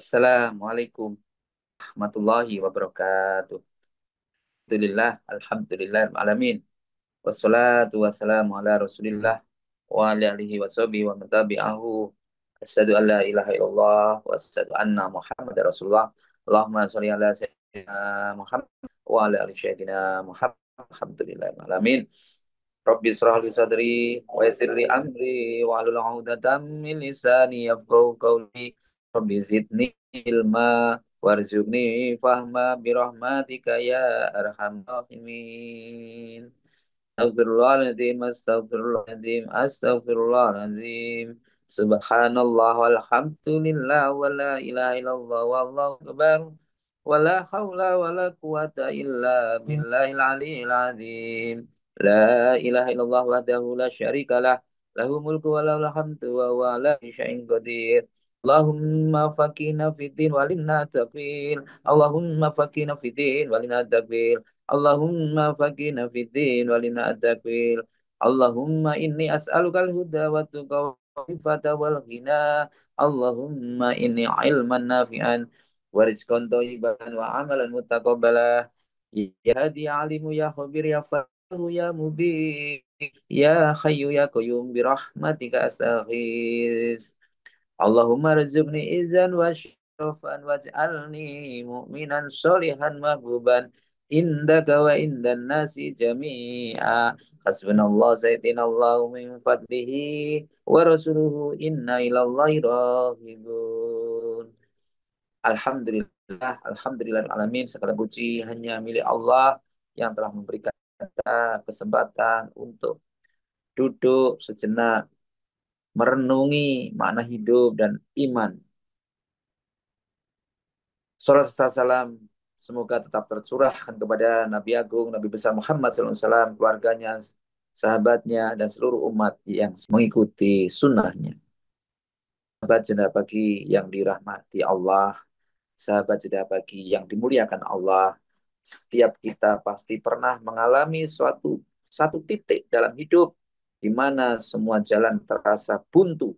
Assalamualaikum warahmatullahi wabarakatuh. Alhamdulillah, alamin. Wassalatu wassalamu ala Rasulillah wa ala alihi wa sahbihi wa man tabi'ahu. Asyhadu an la ilaha illallah wa asyhadu anna Muhammadar Rasulullah. Allahumma shalli ala sayyidina Muhammad wa ala ali sayyidina Muhammad. Alhamdulillah, alamin. Rabbi israh li sadri wa yassir li amri wa hlul 'uqdatam min lisani yafqahu qawli. Rabbi zidni ilma warzuqni fahma bi rahmatika ya arhamar rahimin. Astaghfirullahaladzim, astaghfirullahaladzim, astaghfirullahaladzim. Subhanallah walhamdulillah wa la ilaha illallah wallahu akbar. Wa la hawla wa la quwata illa billahil aliyyil azim. La ilaha illallah wahdahu la syarikalah. Lahu mulku wa lahul hamdu wa huwa ala kulli syai'in qadir. Allahumma faqihna fiddin walimna taqwil. Allahumma faqihna fiddin walimna taqwil. Allahumma faqina fiddin walina at-takwil. Allahumma inni as'alukal huda wa tuqa wal ifata wal ghina. Allahumma inni ilman nafi'an wa rizqan thayyiban wa amalan mutaqabbalah. Ya hadi alimu ya khabir ya fahu ya mubin. Ya hayyu ya qayyum bi rahmatika astaghis. Allahumma rizqni izan wa syarafan waj'alni mu'minan sholihan mahbuban indaka wa indan nasi jami'a. Hasbunallah sayyidinallahu min fadlihi wa rasuluhu inna ilallahi rahibun. Alhamdulillah alamin. Segala puji hanya milik Allah yang telah memberikan kita kesempatan untuk duduk sejenak merenungi makna hidup dan iman. Salam serta salam semoga tetap tercurahkan kepada Nabi Agung, Nabi besar Muhammad SAW, keluarganya, sahabatnya, dan seluruh umat yang mengikuti sunnahnya. Sahabat jeda pagi yang dirahmati Allah, sahabat jeda pagi yang dimuliakan Allah, setiap kita pasti pernah mengalami satu titik dalam hidup di mana semua jalan terasa buntu,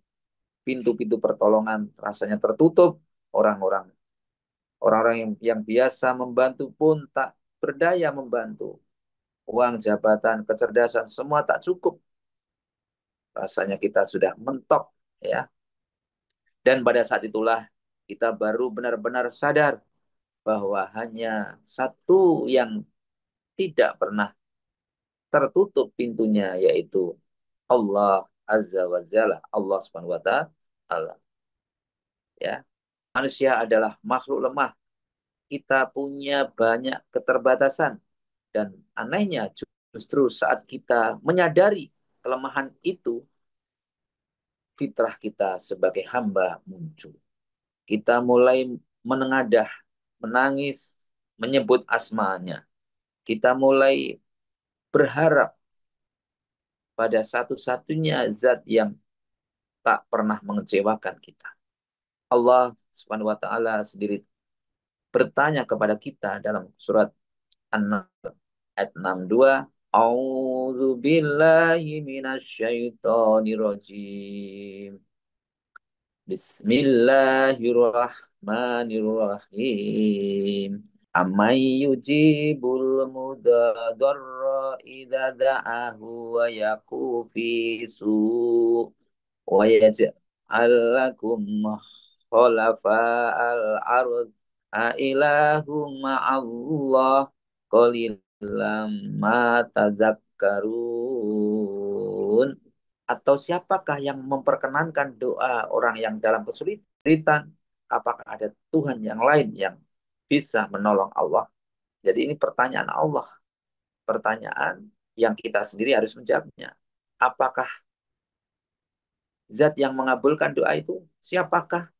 pintu-pintu pertolongan rasanya tertutup, orang-orang orang-orang yang biasa membantu pun tak berdaya membantu. Uang, jabatan, kecerdasan, semua tak cukup. Rasanya kita sudah mentok, ya. Dan pada saat itulah kita baru benar-benar sadar bahwa hanya satu yang tidak pernah tertutup pintunya, yaitu Allah Azza wa Jalla, Allah Subhanahu wa Ta'ala. Ya. Manusia adalah makhluk lemah. Kita punya banyak keterbatasan. Dan anehnya justru saat kita menyadari kelemahan itu, fitrah kita sebagai hamba muncul. Kita mulai menengadah, menangis, menyebut asmanya. Kita mulai berharap pada satu-satunya zat yang tak pernah mengecewakan kita. Allah Subhanahu wa Ta'ala sendiri bertanya kepada kita dalam surat An-Nahl ayat 62, A'udzu billahi minasyaitonir rajim. Bismillahirrahmanirrahim. Amay yujibul mudadarra idza da'ahu wa yaqufi su wa yaj'al lakum khulafa'al ard a ilahum ma'allah qalilam ma tadzakkarun. Atau siapakah yang memperkenankan doa orang yang dalam kesulitan? Apakah ada Tuhan yang lain yang bisa menolong Allah? Jadi ini pertanyaan Allah. Pertanyaan yang kita sendiri harus menjawabnya. Apakah zat yang mengabulkan doa itu? Siapakah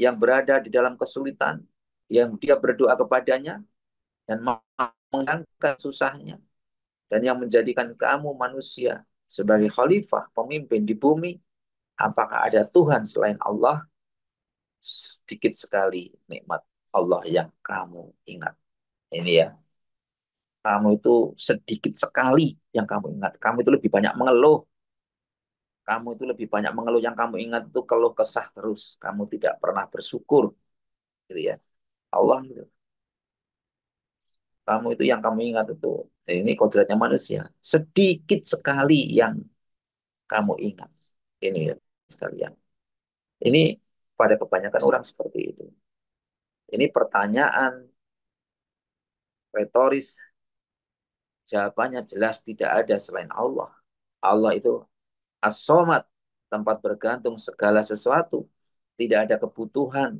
yang berada di dalam kesulitan? Yang dia berdoa kepadanya dan mengangkat susahnya. Dan yang menjadikan kamu manusia sebagai khalifah, pemimpin di bumi. Apakah ada Tuhan selain Allah? Sedikit sekali nikmat Allah yang kamu ingat. Ini ya, kamu itu sedikit sekali yang kamu ingat. Kamu itu lebih banyak mengeluh. Kamu itu lebih banyak mengeluh, yang kamu ingat itu keluh kesah terus. Kamu tidak pernah bersyukur, gitu ya. Allah gitu. Kamu itu yang kamu ingat itu. Ini kodratnya manusia. Sedikit sekali yang kamu ingat. Ini ya sekalian. Ini pada kebanyakan orang seperti itu. Ini pertanyaan retoris, jawabannya jelas tidak ada selain Allah. Allah itu as-somad, tempat bergantung segala sesuatu. Tidak ada kebutuhan,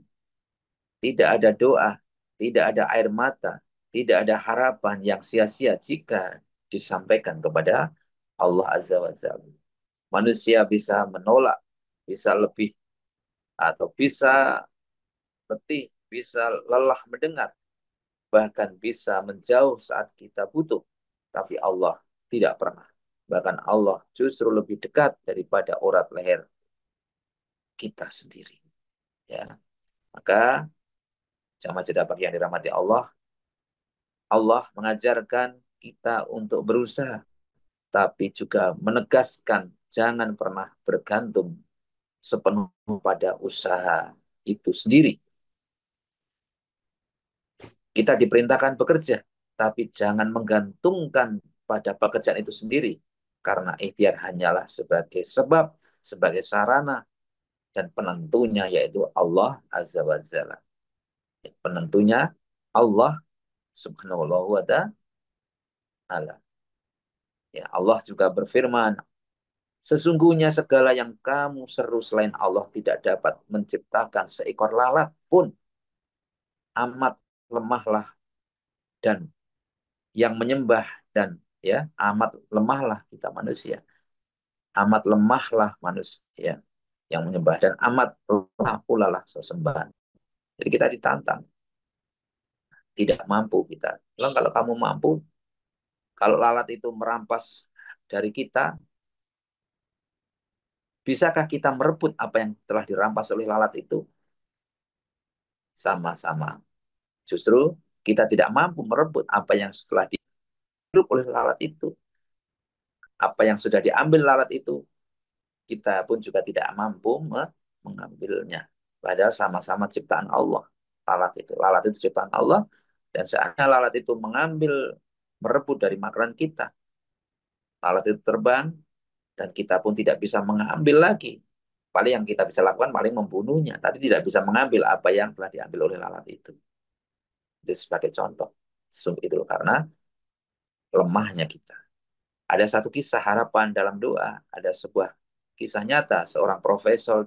tidak ada doa, tidak ada air mata, tidak ada harapan yang sia-sia jika disampaikan kepada Allah Azza wa Jalla. Manusia bisa menolak, bisa lebih atau bisa letih, bisa lelah mendengar, bahkan bisa menjauh saat kita butuh. Tapi Allah tidak pernah. Bahkan Allah justru lebih dekat daripada urat leher kita sendiri. Ya, maka jamaah jedapak yang dirahmati Allah, Allah mengajarkan kita untuk berusaha, tapi juga menegaskan jangan pernah bergantung sepenuh pada usaha itu sendiri. Kita diperintahkan bekerja, tapi jangan menggantungkan pada pekerjaan itu sendiri. Karena ikhtiar hanyalah sebagai sebab, sebagai sarana, dan penentunya yaitu Allah Azza wa Jalla. Penentunya Allah Subhanahu wa ta'ala. Ya, Allah juga berfirman, sesungguhnya segala yang kamu seru selain Allah tidak dapat menciptakan seekor lalat pun. Amat lemahlah dan yang menyembah dan ya amat lemahlah kita manusia. Amat lemahlah manusia yang menyembah dan amat lemah pula lah sesembahan. Jadi kita ditantang, tidak mampu kita. Kalau kamu mampu, kalau lalat itu merampas dari kita, bisakah kita merebut apa yang telah dirampas oleh lalat itu? Sama-sama. Justru kita tidak mampu merebut apa yang setelah dihirup oleh lalat itu. Apa yang sudah diambil lalat itu, kita pun juga tidak mampu mengambilnya. Padahal sama-sama ciptaan Allah. Lalat itu ciptaan Allah. Dan saatnya lalat itu mengambil, merebut dari makanan kita. Lalat itu terbang, dan kita pun tidak bisa mengambil lagi. Paling yang kita bisa lakukan paling membunuhnya, tapi tidak bisa mengambil apa yang telah diambil oleh lalat itu. Itu sebagai contoh. Itu karena lemahnya kita. Ada satu kisah harapan dalam doa. Ada sebuah kisah nyata seorang profesor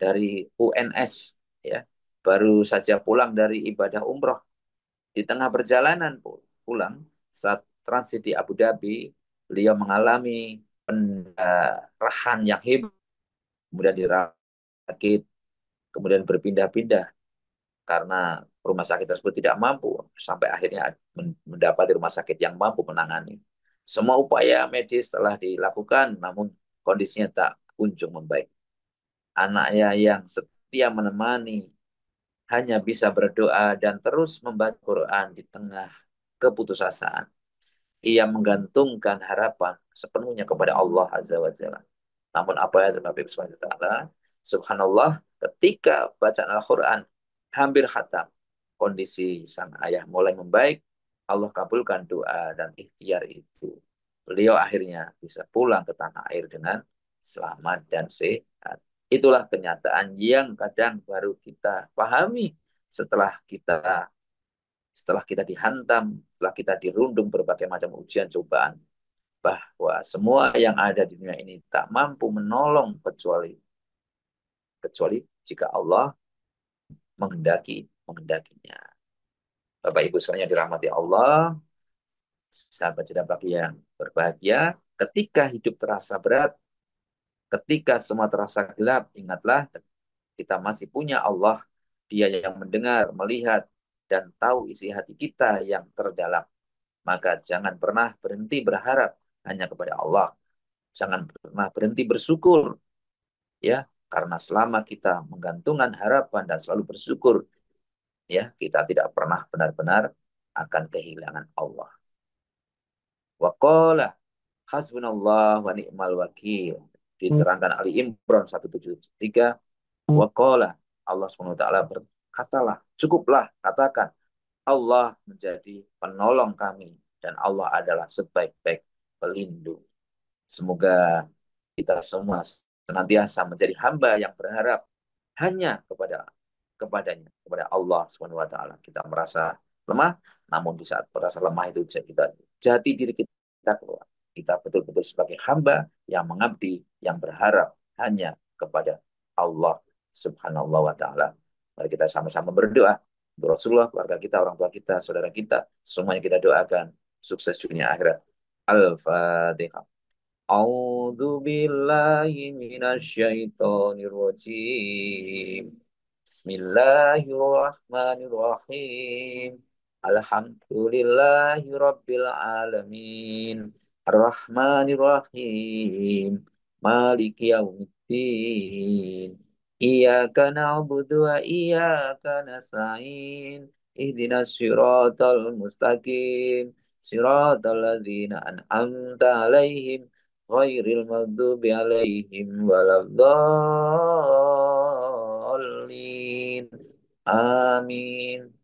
dari UNS, ya, baru saja pulang dari ibadah umroh. Di tengah perjalanan pulang, saat transit di Abu Dhabi, beliau mengalami pendarahan yang hebat, kemudian dirawat sakit, kemudian berpindah-pindah karena rumah sakit tersebut tidak mampu, sampai akhirnya mendapati rumah sakit yang mampu menangani. Semua upaya medis telah dilakukan, namun kondisinya tak kunjung membaik. Anaknya yang setia menemani hanya bisa berdoa dan terus membaca Quran di tengah keputusasaan. Ia menggantungkan harapan sepenuhnya kepada Allah Azza wa Jalla. Namun apa yang terjadi Subhanahu Subhanallah, ketika bacaan Al-Quran hampir khatam, kondisi sang ayah mulai membaik, Allah kabulkan doa dan ikhtiar itu. Beliau akhirnya bisa pulang ke tanah air dengan selamat dan sehat. Itulah kenyataan yang kadang baru kita pahami setelah kita setelah kita dihantam, setelah kita dirundung berbagai macam ujian cobaan, bahwa semua yang ada di dunia ini tak mampu menolong kecuali jika Allah menghendakinya. Bapak Ibu sekalian yang dirahmati Allah, sahabat jedapak yang berbahagia, ketika hidup terasa berat, ketika semua terasa gelap, ingatlah kita masih punya Allah, Dia yang mendengar, melihat, dan tahu isi hati kita yang terdalam. Maka jangan pernah berhenti berharap hanya kepada Allah. Jangan pernah berhenti bersyukur, ya, karena selama kita menggantungkan harapan dan selalu bersyukur, ya, kita tidak pernah benar-benar akan kehilangan Allah. Wa qala hasbunallah wa ni'mal wakil. diterangkan Ali Imran 173, waqala, Allah SWT berkatalah, cukuplah katakan Allah menjadi penolong kami dan Allah adalah sebaik-baik pelindung. Semoga kita semua senantiasa menjadi hamba yang berharap hanya kepadanya, kepada Allah Subhanahu wa taala. Kita merasa lemah, namun di saat merasa lemah itu kita jati diri kita keluar. Kita betul-betul sebagai hamba yang mengabdi, yang berharap hanya kepada Allah Subhanahu wa taala. Mari kita sama-sama berdoa untuk Rasulullah, keluarga kita, orang tua kita, saudara kita, semuanya kita doakan sukses dunia akhirat. Al-Fatihah. A'udzu billahi minasyaitonir rajim. Bismillahirrahmanirrahim. Alhamdulillahi rabbil alamin. Arrahmanirrahim. Maliki yaumiddin. Iyyaka na'budu wa iyyaka nasta'in. Ihdinas siratal mustaqim. Siratal ladzina an'amta 'alaihim ghairil maghdubi 'alaihim waladdallin. Amin.